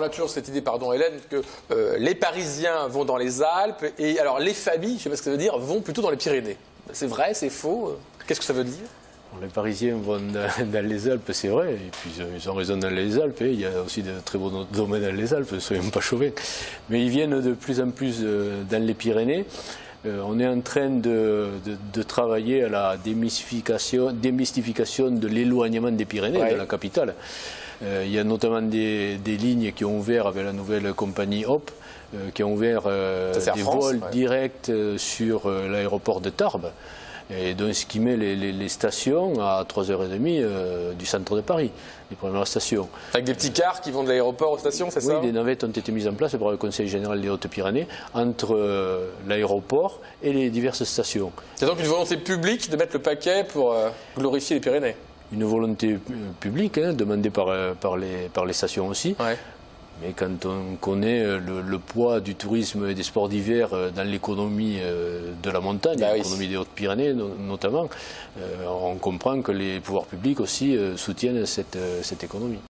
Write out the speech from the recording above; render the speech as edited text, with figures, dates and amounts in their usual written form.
on a toujours cette idée, pardon Hélène, que les Parisiens vont dans les Alpes et alors les familles, je ne sais pas ce que ça veut dire, vont plutôt dans les Pyrénées. C'est vrai, c'est faux? Qu'est-ce que ça veut dire? Les Parisiens vont dans les Alpes, c'est vrai, et puis ils ont raison dans les Alpes, il y a aussi de très bons domaines dans les Alpes, soyons pas chauvins. Mais ils viennent de plus en plus dans les Pyrénées. On est en train de travailler à la démystification de l'éloignement des Pyrénées, de la capitale. Il y a notamment des lignes qui ont ouvert avec la nouvelle compagnie Hop, qui ont ouvert des vols directs sur l'aéroport de Tarbes. Et donc, ce qui met les stations à 3h30 du centre de Paris, les premières stations. Avec des petits cars qui vont de l'aéroport aux stations, c'est ça? Oui, des navettes ont été mises en place par le Conseil général des Hautes-Pyrénées entre l'aéroport et les diverses stations. C'est donc une volonté publique de mettre le paquet pour glorifier les Pyrénées? Une volonté publique, demandée par les stations aussi. Ouais. Mais quand on connaît le poids du tourisme et des sports d'hiver dans l'économie de la montagne, l'économie des Hautes-Pyrénées notamment, on comprend que les pouvoirs publics aussi soutiennent cette économie.